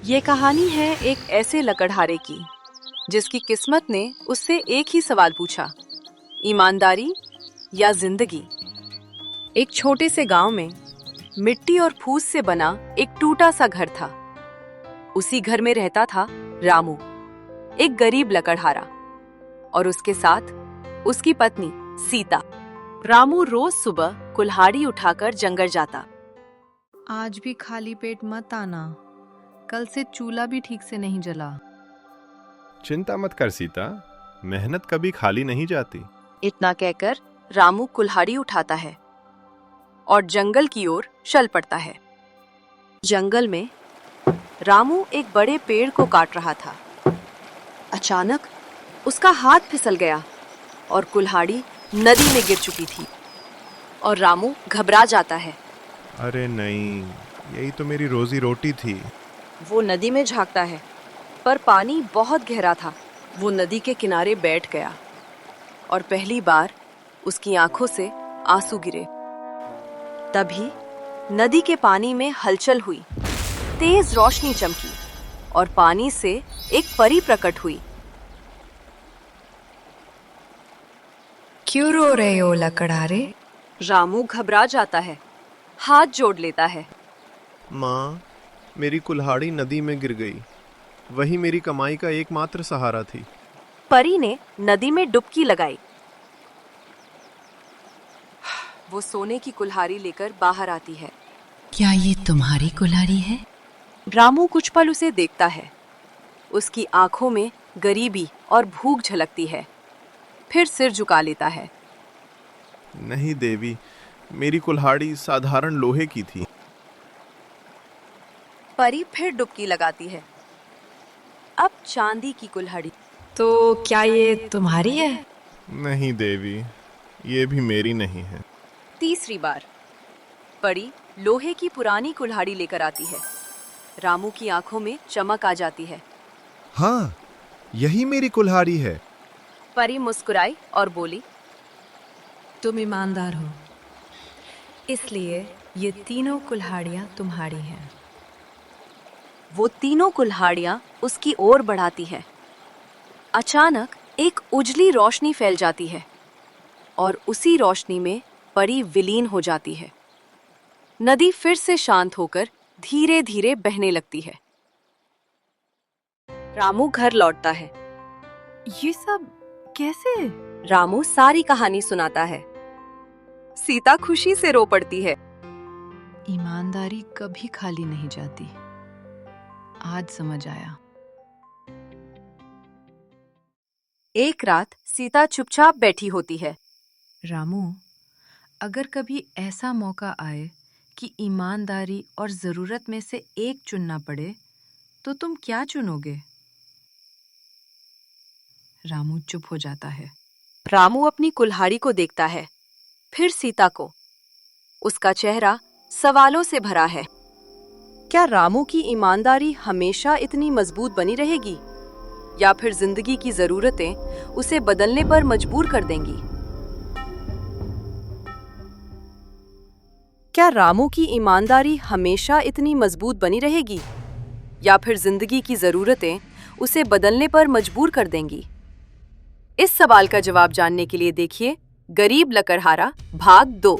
ये कहानी है एक ऐसे लकड़हारे की जिसकी किस्मत ने उससे एक ही सवाल पूछा, ईमानदारी या जिंदगी। एक छोटे से गांव में मिट्टी और फूस से बना एक टूटा सा घर था। उसी घर में रहता था रामू, एक गरीब लकड़हारा, और उसके साथ उसकी पत्नी सीता। रामू रोज सुबह कुल्हाड़ी उठाकर जंगल जाता। आज भी खाली पेट मत आना, कल से चूल्हा भी ठीक से नहीं जला। चिंता मत कर सीता, मेहनत कभी खाली नहीं जाती। इतना कहकर रामू कुल्हाड़ी उठाता है और जंगल की ओर चल पड़ता है। जंगल में रामू एक बड़े पेड़ को काट रहा था। अचानक उसका हाथ फिसल गया और कुल्हाड़ी नदी में गिर चुकी थी और रामू घबरा जाता है। अरे नहीं, यही तो मेरी रोजी रोटी थी। वो नदी में झांकता है, पर पानी बहुत गहरा था। वो नदी के किनारे बैठ गया और पहली बार उसकी आंखों से आंसू गिरे। तभी नदी के पानी में हलचल हुई, तेज रोशनी चमकी और पानी से एक परी प्रकट हुई। क्यों रो रहे हो लकड़हारे? रामू घबरा जाता है, हाथ जोड़ लेता है। माँ, मेरी कुल्हाड़ी नदी में गिर गई। वही मेरी कमाई का एकमात्र सहारा थी। परी ने नदी में डुबकी लगाई। वो सोने की कुल्हाड़ी लेकर बाहर आती है। क्या ये तुम्हारी कुल्हाड़ी है? रामू कुछ पल उसे देखता है। उसकी आंखों में गरीबी और भूख झलकती है। फिर सिर झुका लेता है। नहीं देवी, मेरी कुल्हाड़ी साधारण लोहे की थी। परी फिर डुबकी लगाती है। अब चांदी की कुल्हाड़ी। तो क्या ये तुम्हारी है? नहीं देवी, ये भी मेरी नहीं है। तीसरी बार परी लोहे की पुरानी कुल्हाड़ी लेकर आती है। रामू की आंखों में चमक आ जाती है। हाँ, यही मेरी कुल्हाड़ी है। परी मुस्कुराई और बोली, तुम ईमानदार हो, इसलिए ये तीनों कुल्हाड़ियाँ तुम्हारी हैं। वो तीनों कुल्हाड़ियां उसकी ओर बढ़ाती है। अचानक एक उजली रोशनी फैल जाती है और उसी रोशनी में परी विलीन हो जाती है। नदी फिर से शांत होकर धीरे धीरे बहने लगती है। रामू घर लौटता है। ये सब कैसे? रामू सारी कहानी सुनाता है। सीता खुशी से रो पड़ती है। ईमानदारी कभी खाली नहीं जाती, आज समझ आया। एक रात सीता चुपचाप बैठी होती है। रामू, अगर कभी ऐसा मौका आए कि ईमानदारी और जरूरत में से एक चुनना पड़े, तो तुम क्या चुनोगे? रामू चुप हो जाता है। रामू अपनी कुल्हाड़ी को देखता है, फिर सीता को। उसका चेहरा सवालों से भरा है। क्या रामू की ईमानदारी हमेशा इतनी मजबूत बनी रहेगी, या फिर जिंदगी की जरूरतें उसे बदलने पर मजबूर कर देंगी? क्या रामू की ईमानदारी हमेशा इतनी मजबूत बनी रहेगी, या फिर जिंदगी की जरूरतें उसे बदलने पर मजबूर कर देंगी? इस सवाल का जवाब जानने के लिए देखिए गरीब लकड़हारा भाग 2।